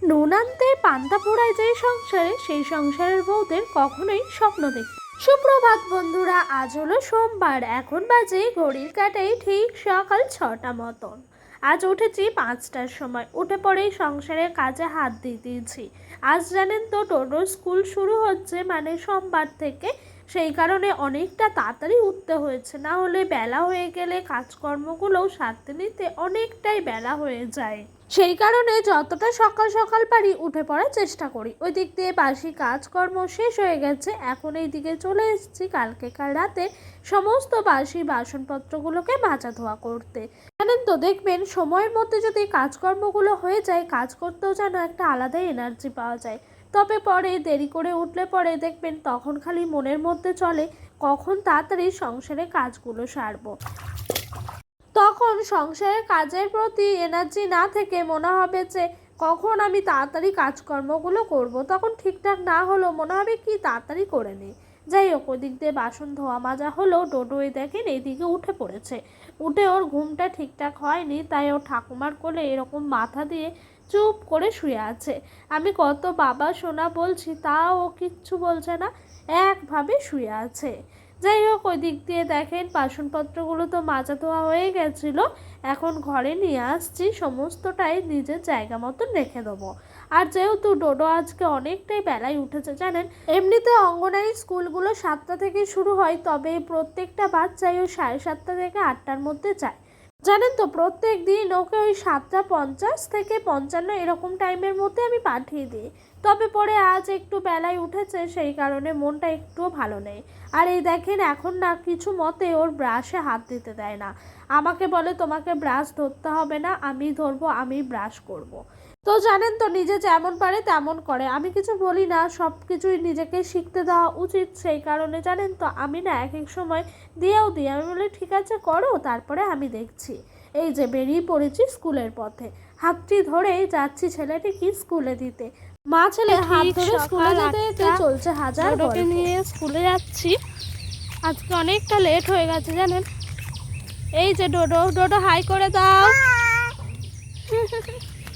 নুন আনতে পান্তা পোড়ায় যে সংসারে, সেই সংসারের বউদের কখনোই স্বপ্ন দেখে। সুপ্রভাত বন্ধুরা, আজ হলো সোমবার, এখন বাজে ঘড়ির কাঁটায় ঠিক সকাল 6টা মতন। আজ উঠেছি 5টার সময়, উঠে পড়েই সংসারের কাজে হাত দিয়ে দিয়েছি। আজ জানেন তো টোটোর স্কুল শুরু হচ্ছে, মানে সোমবার থেকে, সেই কারণে অনেকটা তাড়াতাড়ি উঠতে হয়েছে, না হলে বেলা হয়ে গেলে কাজকর্মগুলোও সারতে নিতে অনেকটাই বেলা হয়ে যায়। সেই কারণে যতটা সকাল সকাল পারি উঠে পড়ার চেষ্টা করি। ওই দিক দিয়ে বাসি কাজকর্ম শেষ হয়ে গেছে, এখন এই দিকে চলে এসেছি কাল রাতে সমস্ত বাসি বাসনপত্রগুলোকে মাজা ধোয়া করতে। জানেন তো, দেখবেন সময়ের মধ্যে যদি কাজকর্মগুলো হয়ে যায়, কাজ করতেও যেন একটা আলাদাই এনার্জি পাওয়া যায়। তবে পরে দেরি করে উঠলে পরে দেখবেন তখন খালি মনের মধ্যে চলে কখন তাড়াতাড়ি সংসারের কাজগুলো সারবো। তখন সংসারের কাজের প্রতি এনার্জি না থেকে মনে হবে যে কখন আমি তাড়াতাড়ি কাজকর্মগুলো করব। তখন ঠিকঠাক না হলেও মনে হবে কি তাড়াতাড়ি করে নিই। যাই হোক, ওদিক দিয়ে বাসন ধোয়া মাজা হলো, ডোডোই দেখেন এইদিকে উঠে পড়েছে। উঠে ওর ঘুমটা ঠিকঠাক হয়নি, তাই ও ঠাকুমার কোলে এরকম মাথা দিয়ে চুপ করে শুয়ে আছে। আমি কত বাবা সোনা বলছি, তাও ও কিচ্ছু বলছে না, একভাবে শুয়ে আছে। যাই হোক, ওই দিক দিয়ে দেখেন বাসনপত্রগুলো তো মাজা ধোয়া হয়ে গেছিলো, এখন ঘরে নিয়ে আসছি, সমস্তটাই নিজের জায়গা মতন রেখে দেবো। আর যেহেতু ডোডো আজকে অনেকটাই বেলায় উঠেছে জানেন, এমনিতে অঙ্গনারী স্কুলগুলো 7টা থেকে শুরু হয়, তবে প্রত্যেকটা বাচ্চাই ওই 7:30 থেকে 8টার মধ্যে যায়। জানেন তো, প্রত্যেক দিন ওকে ওই 7:50 থেকে 55 এরকম টাইমের মধ্যে আমি পাঠিয়ে দিই। তবে পরে আজ একটু বেলায় উঠেছে, সেই কারণে মনটা একটুও ভালো নেই। আর এই দেখেন এখন না কিছু মতে ওর ব্রাশে হাত দিতে দেয় না, আমাকে বলে তোমাকে ব্রাশ ধরতে হবে না, আমি ধরবো, আমি ব্রাশ করব। তো জানেন তো, নিজে যেমন পারে তেমন করে, আমি কিছু বলি না, সব কিছুই নিজেকে শিখতে দেওয়া উচিত। সেই কারণে জানেন তো আমি না এক এক সময় দিয়েও দিই, আমি বলি ঠিক আছে করো, তারপরে আমি দেখছি। এই যে বেরিয়ে পড়েছি স্কুলের পথে, হাতটি ধরেই যাচ্ছি ছেলেটিকে স্কুলে দিতে। মা ছেলে হাত ধরে স্কুলে যেতে যেতে চলছে হাজার গল্প। নিয়ে স্কুলে যাচ্ছি, আজকে অনেকটা লেট হয়ে গেছে জানেন। এই যে ডোডো, ডোডো হাই করে দাও,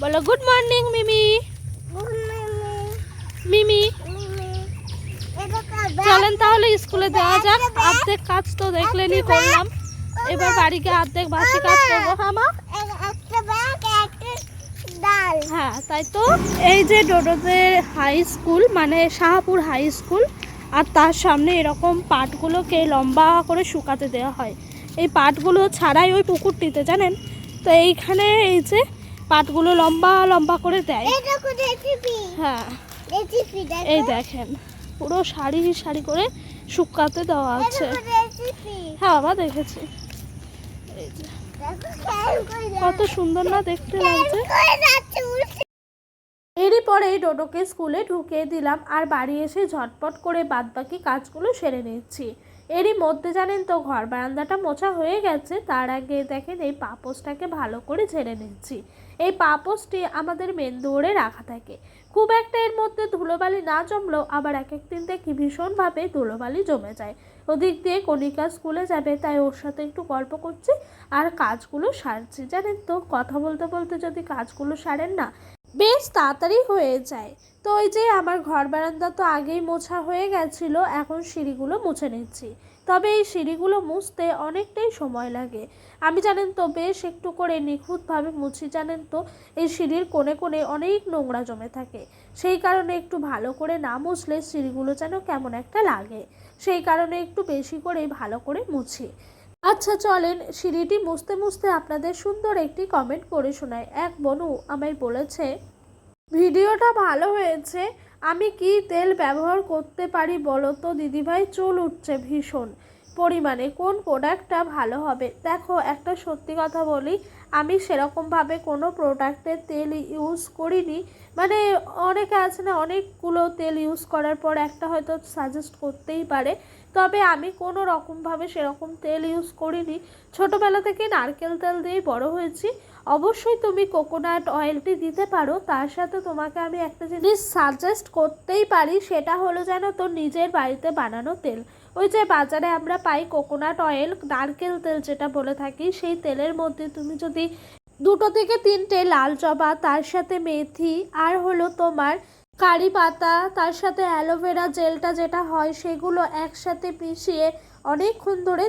বলো গুড মর্নিং মিমি। মিমি চলেন তাহলে স্কুলে দেওয়া যাক, অর্ধেক কাজ তো দেখলেনি করলাম, এবার বাড়ি গিয়ে অর্ধেক বাসি কাজ করবো। হ্যাঁ তাই তো। এই যে ডোডোদের হাই স্কুল, মানে শাহপুর হাই স্কুল, আর তার সামনে এরকম পাটগুলোকে লম্বা করে শুকাতে দেওয়া হয়। এই পাটগুলো ছাড়াই ওই পুকুরটিতে জানেন তো, এইখানে এই যে পাটগুলো লম্বা লম্বা করে দেয়। হ্যাঁ এই দেখেন পুরো সারি সারি করে শুকাতে দেওয়া আছে। হ্যাঁ বাবা দেখেছি, এই যে কত সুন্দর না দেখতে লাগছে। এরই পরেই ডোডোকে স্কুলে ঢুকিয়ে দিলাম, আর বাড়ি এসে ঝটপট করে বাদবাকি কাজগুলো সেরে নিচ্ছি। এরই মধ্যে জানেন তো ঘর বারান্দাটা মোছা হয়ে গেছে, তার আগে দেখেন এই পাপোশটাকে ভালো করে ঝেড়ে নিচ্ছি। এই পাপোশটি আমাদের মেন দৌড়ে রাখা থাকে, খুব একটা এর মধ্যে ধুলোবালি না জমলেও আবার এক এক দিন দেখি ভীষণভাবে ধুলোবালি জমে যায়। ওদিক দিয়ে কণিকা স্কুলে যাবে, তাই ওর সাথে একটু গল্প করছি আর কাজগুলো সারছি। জানেন তো, কথা বলতে বলতে যদি কাজগুলো সারেন না, বেশ তাড়াতাড়ি হয়ে যায়। তো ওই যে আমার ঘর বারান্দা তো আগেই মোছা হয়ে গেছিলো, এখন সিঁড়িগুলো মুছে নিচ্ছি। তবে এই সিঁড়িগুলো মুছতে অনেকটাই সময় লাগে, আমি জানেন তো বেশ একটু করে নিখুঁতভাবে মুছি। জানেন তো, এই সিঁড়ির কোণে কোণে অনেক নোংরা জমে থাকে, সেই কারণে একটু ভালো করে না মুছলে সিঁড়িগুলো যেন কেমন একটা লাগে, সেই কারণে একটু বেশি করেই ভালো করে মুছি। আচ্ছা চলেন, সিঁড়িটি মুছতে মুছতে আপনাদের সুন্দর একটি কমেন্ট করে শোনায়। এক বনু আমায় বলেছে, ভিডিওটা ভালো হয়েছে, আমি কি তেল ব্যবহার করতে পারি বলো তো দিদিভাই, চুল উঠছে ভীষণ পরিমাণে, কোন প্রোডাক্টটা ভালো হবে? দেখো একটা সত্যি কথা বলি, আমি সেরকমভাবে কোনো প্রোডাক্টের তেল ইউজ করিনি, মানে অনেকে আছে না অনেকগুলো তেল ইউজ করার পর একটা হয়তো সাজেস্ট করতেই পারে, তবে আমি কোনো রকমভাবে সেরকম তেল ইউজ করিনি। ছোটোবেলা থেকে নারকেল তেল দিয়েই বড় হয়েছি। অবশ্যই তুমি কোকোনাট অয়েলটি দিতে পারো, তার সাথে তোমাকে আমি একটা জিনিস সাজেস্ট করতেই পারি, সেটা হলো যেন তো নিজের বাড়িতে বানানো তেল। ওই যে বাজারে আমরা পাই কোকোনাট অয়েল, নারকেল তেল যেটা বলে থাকি, সেই তেলের মধ্যে তুমি যদি 2 থেকে 3টে লাল জবা, তার সাথে মেথি, আর হলো তোমার কারি পাতা, তার সাথে অ্যালোভেরা জেলটা যেটা হয় সেগুলো একসাথে মিশিয়ে অনেকক্ষণ ধরে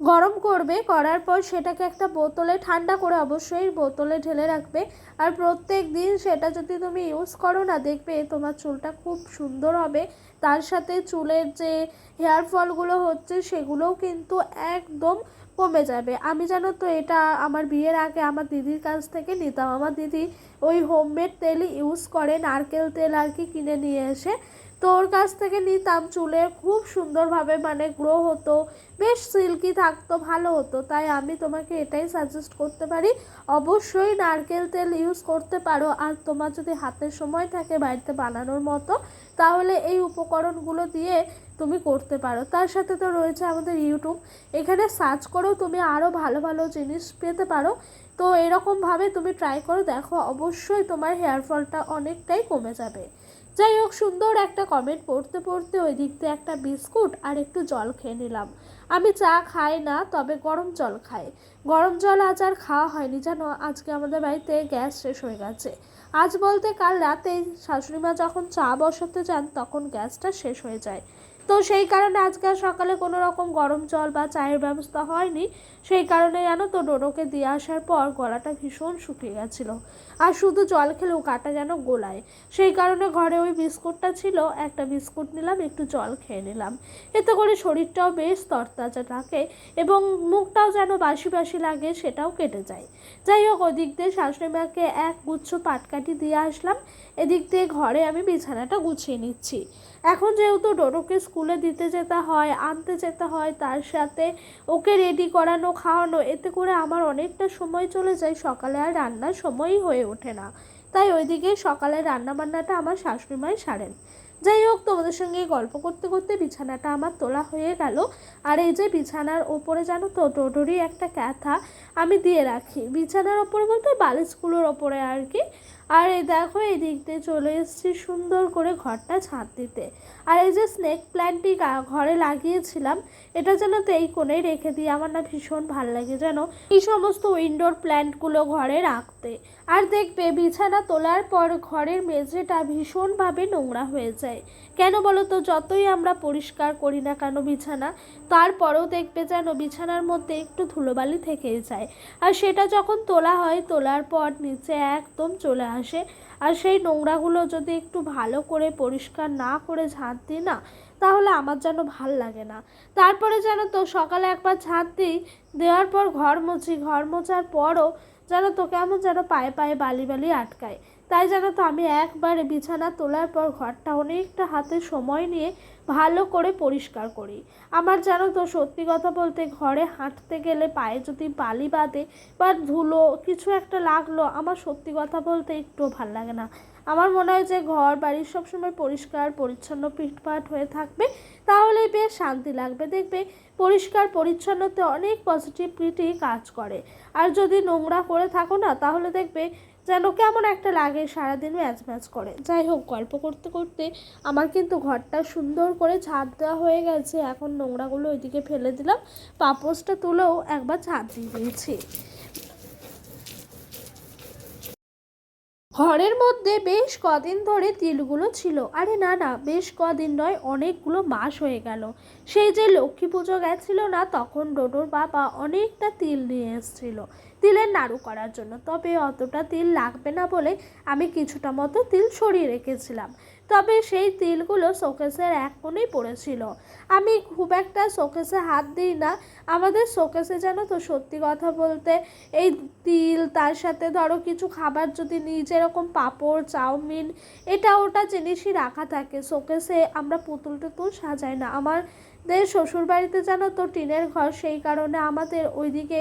গরম করবে। করার পর সেটাকে একটা বোতলে, ঠান্ডা করে অবশ্যই বোতলে ঢেলে রাখবে। আর প্রত্যেক দিন সেটা যদি তুমি ইউজ করো না, দেখবে তোমার চুলটা খুব সুন্দর হবে। তার সাথে চুলের যে হেয়ার ফলগুলো হচ্ছে সেগুলোও কিন্তু একদম কমে যাবে। আমি জানো তো এটা আমার বিয়ের আগে আমার দিদির কাছ থেকে নিতাম। আমার দিদি ওই হোমমেড তেলই ইউজ করে, নারকেল তেল আর কি কিনে নিয়ে এসে, তো ওর কাছ থেকে নিতাম। চুলে খুব সুন্দরভাবে মানে গ্রো হতো, বেশ সিল্কি থাকতো, ভালো হতো। তাই আমি তোমাকে এটাই সাজেস্ট করতে পারি, অবশ্যই নারকেল তেল ইউজ করতে পারো। আর তোমার যদি হাতের সময় থাকে বাড়িতে বানানোর মতো, তাহলে এই উপকরণগুলো দিয়ে তুমি করতে পারো। তার সাথে তো রয়েছে আমাদের ইউটিউব, এখানে সার্চ করেও তুমি আরও ভালো ভালো জিনিস পেতে পারো। তো এরকমভাবে তুমি ট্রাই করে দেখো, অবশ্যই তোমার হেয়ার ফলটা অনেকটাই কমে যাবে। যাই হোক, সুন্দর একটা কমেন্ট পড়তে পড়তে ওই দিক দিয়ে একটা বিস্কুট আর একটু জল খেয়ে নিলাম। আমি চা খাই না, তবে গরম জল খাই। গরম জল আজ আর খাওয়া হয়নি জানো, আজকে আমাদের বাড়িতে গ্যাস শেষ হয়ে গেছে। আজ বলতে কাল রাতে শাশুড়িমা যখন চা বসাতে যান তখন গ্যাসটা শেষ হয়ে যায়। তো সেই কারণে আজকে সকালে কোনো রকম গরম জল বা চায়ের ব্যবস্থা হয়নি। সেই কারণে জানো তো, ডোডোকে দিয়ে আসার পর গলাটা ভীষণ শুকিয়ে গেছিলো, আর শুধু জল খেলেও গাটা যেন গোলায়। সেই কারণে ঘরে ওই বিস্কুটটা ছিল, একটা বিস্কুট নিলাম, একটু জল খেয়ে নিলাম। এতে করে শরীরটাও বেশ তরতাজা থাকে এবং মুখটাও যেন বাসি বাসি লাগে, সেটাও কেটে যায়। যাই হোক, ওদিক দিয়ে শাশুড়ি মাকে এক গুচ্ছ পাটকাঠি দিয়ে আসলাম। এদিক দিয়ে ঘরে আমি বিছানাটা গুছিয়ে নিচ্ছি। এখন যেহেতু ডোডোকে স্কুলে দিতে যেতে হয়, আনতে যেতে হয়, তার সাথে ওকে রেডি করানো, খাওয়ানো, এতে করে আমার অনেকটা সময় চলে যায়। সকালে আর রান্নার সময়ই হয়ে ওঠে না, তাই ওইদিকে সকালের রান্নাবান্নাটা আমার শাশুড়িমাই সারেন। যাই হোক, তোমাদের সঙ্গে গল্প করতে করতে বিছানাটা আমার তোলা হয়ে গেল। আর এই যে বিছানার ওপরে জানো তো, ডোডোরই একটা ক্যাথা আমি দিয়ে রাখি বিছানার ওপরে, বলতে বালিশগুলোর ওপরে আর কি। আর এই দেখো, এই দিক দিয়ে চলে এসেছি সুন্দর করে ঘরটা ঝাঁট দিতে। আর এই যে স্নেক প্ল্যান্টটি ঘরে লাগিয়েছিলাম, এটা যেন তো এই কোণেই রেখে দিই, আমার না ভীষণ ভাল লাগে যেন এই সমস্ত ইনডোর প্ল্যান্টগুলো ঘরে রাখতে। আর দেখবে বিছানা তোলার পর ঘরের মেঝেটা ভীষণভাবে নোংরা হয়ে যায়। কেন বলো তো, যতই আমরা পরিষ্কার করি না কেন বিছানা, তারপরেও দেখবে যেন বিছানার মধ্যে একটু ধুলোবালি থেকেই যায়। আর সেটা যখন তোলা হয়, তোলার পর নিচে একদম চলে আসে। আর সেই নোংরাগুলো যদি একটু ভালো করে পরিষ্কার না করে ঝাঁট দিই না, তাহলে আমার যেন ভাল লাগে না। তারপরে যেন তো সকালে একবার ঝাঁট দিই, দেওয়ার পর ঘর মুছি, ঘর মোছার পরও যেন তো কেমন যেন পায়ে পায়ে বালি বালি আটকায়। তাই যেন তো আমি একবারে বিছানা তোলার পর ঘরটা অনেকটা হাতে সময় নিয়ে ভালো করে পরিষ্কার করি। আমার জানো তো, সত্যি কথা বলতে, ঘরে হাঁটতে গেলে পায়ে যদি বালি বাঁধে বা ধুলো কিছু একটা লাগলো, আমার সত্যি কথা বলতে একটুও ভাল লাগে না। আমার মনে হয় যে ঘর বাড়ি সবসময় পরিষ্কার পরিচ্ছন্ন ফিটফাট হয়ে থাকবে, তাহলেই বেশ শান্তি লাগবে। দেখবে পরিষ্কার পরিচ্ছন্নতে অনেক পজিটিভিটি কাজ করে। আর যদি নোংরা করে থাকো না, তাহলে দেখবে যেন কেমন একটা লাগে, সারাদিন ম্যাচ ম্যাচ করে। যাই হোক, গল্প করতে করতে আমার কিন্তু ঘরটা সুন্দর করে ঝাঁট দেওয়া হয়ে গেছে। এখন নোংরাগুলো ওইদিকে ফেলে দিলাম, পাপোশটা তুলেও একবার ঝাঁট দিয়ে দিয়েছি। ঘরের মধ্যে বেশ কদিন ধরে তিলগুলো ছিল, আরে না না, বেশ কদিন নয়, অনেকগুলো মাস হয়ে গেল। সেই যে লক্ষ্মী পুজো গেছিল না, তখন ডোডোর বাবা অনেকটা তিল নিয়ে এসেছিল তিলের নাড়ু করার জন্য। তবে অতটা তিল লাগবে না বলে আমি কিছুটা মতো তিল সরিয়ে রেখেছিলাম। তবে সেই তিলগুলো শোকেসের এক কোণেই পড়েছিল। আমি খুব একটা শোকেসে হাত দিই না। আমাদের শোকেসে জানো তো, সত্যি কথা বলতে, এই তিল, তার সাথে ধরো কিছু খাবার যদি নিই, যেরকম পাঁপড়, চাউমিন, এটা ওটা জিনিসই রাখা থাকে শোকেসে। আমরা পুতুল টুতুল সাজাই না। আমাদের শ্বশুরবাড়িতে জানো তো টিনের ঘর, সেই কারণে আমাদের ওইদিকে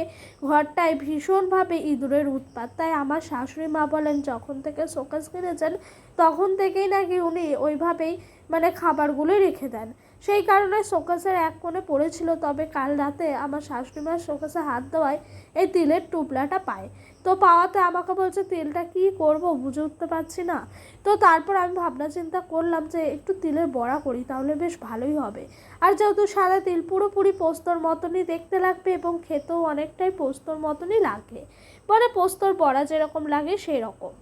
ঘরটায় ভীষণভাবে ইঁদুরের উৎপাত। তাই আমার শাশুড়ি মা বলেন, যখন থেকে শোকেস কিনেছেন তখন থেকেই নাকি উনি ওইভাবেই মানে খাবারগুলো রেখে দেন। সেই কারণে শোকেসের এক কোণে পড়েছিল। তবে কাল রাতে আমার শাশুড়ি মার শোকেসে হাত দেওয়ায় এই তিলের টুপলাটা পায়। তো পাওয়াতে আমাকে বলছে, তিলটা কি করব বুঝে উঠতে পারছি না। তো তারপর আমি ভাবনা চিন্তা করলাম যে একটু তিলের বড়া করি, তাহলে বেশ ভালোই হবে। আর যেহেতু সাদা তিল পুরোপুরি পোস্তর মতনই দেখতে লাগবে এবং খেতেও অনেকটাই পোস্তর মতনই লাগে, বলে পোস্তর বড়া যেরকম লাগে সেই রকম।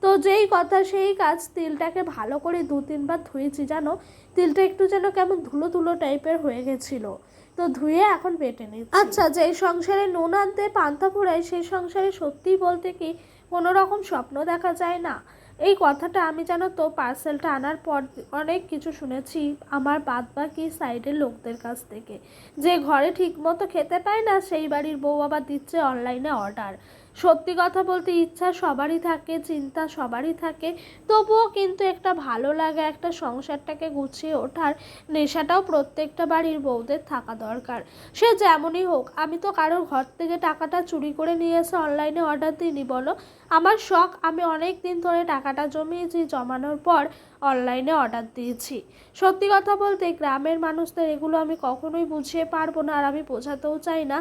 তো যেই কথা সেই কাজ, তিলটাকে ভালো করে 2-3 বার ধুয়েছি জানো, তিলটা একটু যেন কেমন ধুলো ধুলো টাইপের হয়ে গেছিলো। তো ধুয়ে এখন বেটে নিচ্ছি। আচ্ছা, যেই সংসারে নুন আনতে পান্তা ফুরায় সেই সংসারে সত্যিই বলতে কি কোনো রকম স্বপ্ন দেখা যায় না। এই কথাটা আমি জানো তো পার্সেলটা আনার পর অনেক কিছু শুনেছি আমার বাদবাকি সাইডের লোকদের কাছ থেকে, যে ঘরে ঠিকমতো খেতে পায় না সেই বাড়ির বউ আবার দিচ্ছে অনলাইনে অর্ডার। সত্যি কথা বলতে ইচ্ছা সবারই থাকে, চিন্তা সবারই থাকে, তবুও কিন্তু একটা ভালো লাগা, একটা সংসারটাকে গুছিয়ে ওঠার নেশাটাও প্রত্যেকটা বাড়ির বউদের থাকা দরকার। সে যেমনই হোক, আমি তো কারোর ঘর থেকে টাকাটা চুরি করে নিয়ে এসে অনলাইনে অর্ডার দিইনি বলো। আমার শখ, আমি অনেক দিন ধরে টাকাটা জমিয়েছি, জমানোর পর অনলাইনে অর্ডার দিয়েছি। সত্যি কথা বলতে গ্রামের মানুষদের এগুলো আমি কখনোই বুঝিয়ে পারবো না, আর আমি বোঝাতেও চাই না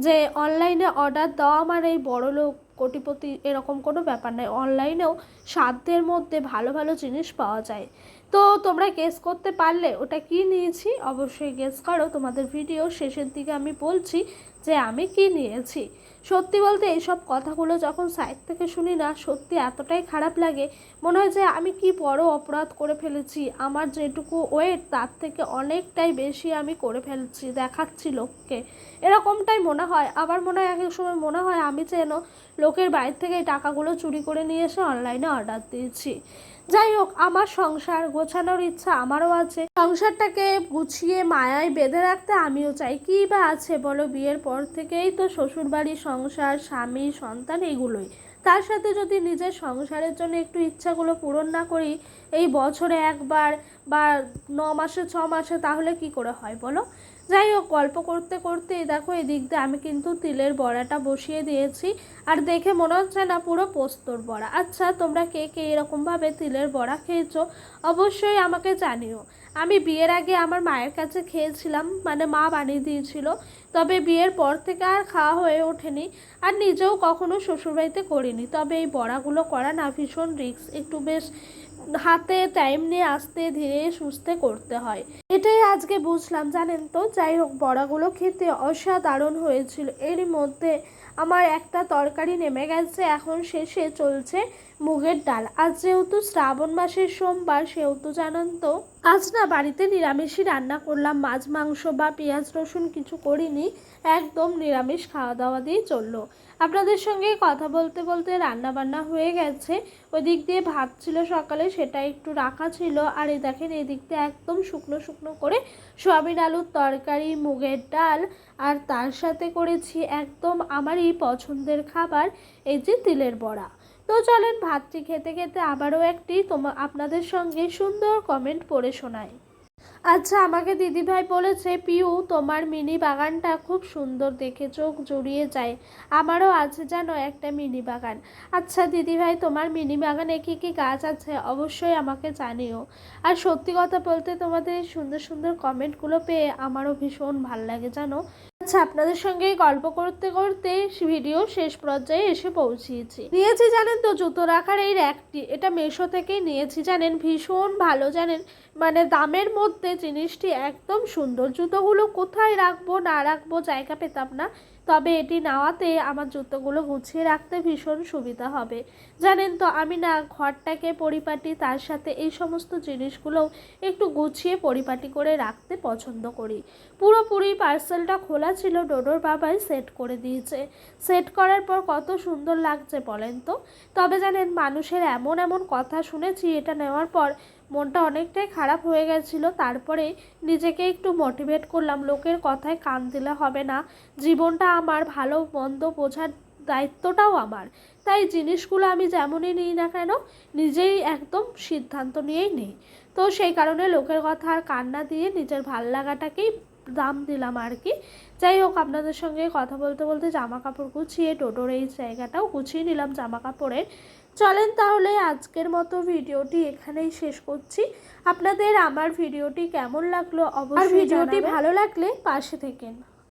যে অনলাইনে অর্ডার দেওয়া মানে এই বড়লোক কোটিপতি এরকম কোনো ব্যাপার নয়। অনলাইনেও সাধ্যের মধ্যে ভালো ভালো জিনিস পাওয়া যায়। তো তোমরা গেস করতে পারলে ওটা কি নিয়েছি? অবশ্যই গেস করো, তোমাদের ভিডিও শেষের দিকে আমি বলছি যে আমি কি নিয়েছি। সত্যি বলতে এইসব কথাগুলো যখন সাইড থেকে শুনি না, সত্যি এতটাই খারাপ লাগে, মনে হয় যে আমি কি বড় অপরাধ করে ফেলেছি। আমার যেটুকু ওয়েট তার থেকে অনেকটাই বেশি আমি করে ফেলছি, দেখাচ্ছি লোককে, এরকমটাই মনে হয়। আবার মনে হয় এক এক সময় মনে হয় আমি যেন লোকের বাইরে থেকে এই টাকাগুলো চুরি করে নিয়ে এসে অনলাইনে অর্ডার দিয়েছি। যাই হোক, আমার সংসার গোছানোর ইচ্ছা আমারও আছে, সংসারটাকে গুছিয়ে মায়ায় বেঁধে রাখতে আমিও চাই। কী বা আছে বলো, বিয়ের পর থেকেই তো শ্বশুরবাড়ি, সংসার, স্বামী, সন্তান এগুলোই। তার সাথে যদি নিজের সংসারের জন্য একটু ইচ্ছাগুলো পূরণ না করি এই বছরে একবার বা 9 মাসে 6 মাসে, তাহলে কি করে হয় বলো। যাই হোক, গল্প করতে করতে দেখো এদিক দিয়ে আমি কিন্তু তিলের বড়াটা বসিয়ে দিয়েছি, আর দেখে মনে হচ্ছে না পুরো পোস্তর বড়া। আচ্ছা, তোমরা কে কে এরকমভাবে তিলের বড়া খেয়েছো অবশ্যই আমাকে জানিও। আমি বিয়ের আগে আমার মায়ের কাছে খেয়েছিলাম, মানে মা বানিয়ে দিয়েছিল, তবে বিয়ের পর থেকে আর খাওয়া হয়ে ওঠেনি, আর নিজেও কখনো শ্বশুরবাড়িতে করিনি। তবে এই বড়াগুলো করা না ভীষণ রিস্ক, একটু বেশ হাতে টাইম নিয়ে আস্তে ধীরে সুস্থে করতে হয়, এটাই আজকে বুঝলাম জানেন তো। যাই হোক, বড়াগুলো খেতে অসাধারণ হয়েছিল। এরই মধ্যে আমার একটা তরকারি নেমে গেছে, এখন শেষে চলছে মুগের ডাল। আজ যেহেতু শ্রাবণ মাসের সোমবার, সেহেতু জানেন তো আজ না বাড়িতে নিরামিষই রান্না করলাম, মাছ মাংস বা পেঁয়াজ রসুন কিছু করিনি, একদম নিরামিষ খাওয়া দাওয়া দিয়েই চললো। আপনাদের সঙ্গে কথা বলতে বলতে রান্না বান্না হয়ে গেছে। ওই দিক দিয়ে ভাত ছিল সকালে, সেটা একটু রাখা ছিল, আর এই দেখেন এই দিক দিয়ে একদম শুকনো শুকনো করে সয়াবিন আলুর তরকারি, মুগের ডাল, আর তার সাথে করেছি একদম আমারই পছন্দের খাবার, এই যে তিলের বড়া। তো চলেন ভাতটি খেতে খেতে আবারও একটি আপনাদের সঙ্গে সুন্দর কমেন্ট পড়ে শোনাই। আচ্ছা, আমাকে দিদিভাই বলেছে, পিউ তোমার মিনি বাগানটা খুব সুন্দর, দেখে চোখ জুড়িয়ে যায়। আমারও আছে জানো একটা মিনি বাগান। আচ্ছা দিদিভাই, তোমার মিনি বাগানে কী কী গাছ আছে অবশ্যই আমাকে জানিও। আর সত্যি কথা বলতে তোমাদের সুন্দর সুন্দর কমেন্টগুলো পেয়ে আমারও ভীষণ ভাল লাগে জানো। আচ্ছা, আপনাদের সঙ্গে গল্প করতে করতে ভিডিও শেষ পর্যায়ে এসে পৌঁছিয়েছি। নিয়েছি জানেন তো জুতো রাখার এই র্যাকটি, এটা মেশো থেকেই নিয়েছি জানেন, ভীষণ ভালো জানেন, মানে দামের মধ্যে জিনিসটি একদম সুন্দর। জুতোগুলো কোথায় রাখবো না রাখবো জায়গা পেতাম না, তবে এটি নেওয়াতে আমার জুতোগুলো গুছিয়ে রাখতে ভীষণ সুবিধা হবে। জানেন তো আমি না ঘরটাকে পরিপাটি, তার সাথে এই সমস্ত জিনিসগুলোও একটু গুছিয়ে পরিপাটি করে রাখতে পছন্দ করি। পুরোপুরি পার্সেলটা খোলা ছিল, ডোডোর বাবাই সেট করে দিয়েছে। সেট করার পর কত সুন্দর লাগছে বলেন তো। তবে জানেন মানুষের এমন এমন কথা শুনেছি এটা নেওয়ার পর মনটা অনেকটাই খারাপ হয়ে গেছিলো। তারপরে নিজেকে একটু মোটিভেট করলাম, লোকের কথায় কান দিলে হবে না, জীবনটা আমার, ভালো মন্দ বোঝার দায়িত্বটাও আমার। তাই জিনিসগুলো আমি যেমনই নিই না কেন নিজেই একদম সিদ্ধান্ত নিয়েই নিই। তো সেই কারণে লোকের কথা আর কান না দিয়ে নিজের ভাল লাগাটাকেই দাম দিলাম আর কি। যাই হোক, আপনাদের সঙ্গে কথা বলতে বলতে জামা কাপড় গুছিয়ে টোটোর এই জায়গাটাও গুছিয়ে নিলাম জামা কাপড়ের। চলেন তাহলে আজকের মতো ভিডিওটি এখানেই শেষ করছি। আপনাদের আমার ভিডিওটি কেমন লাগলো অবশ্যই, ভিডিওটি ভালো লাগলে পাশে থেকেন।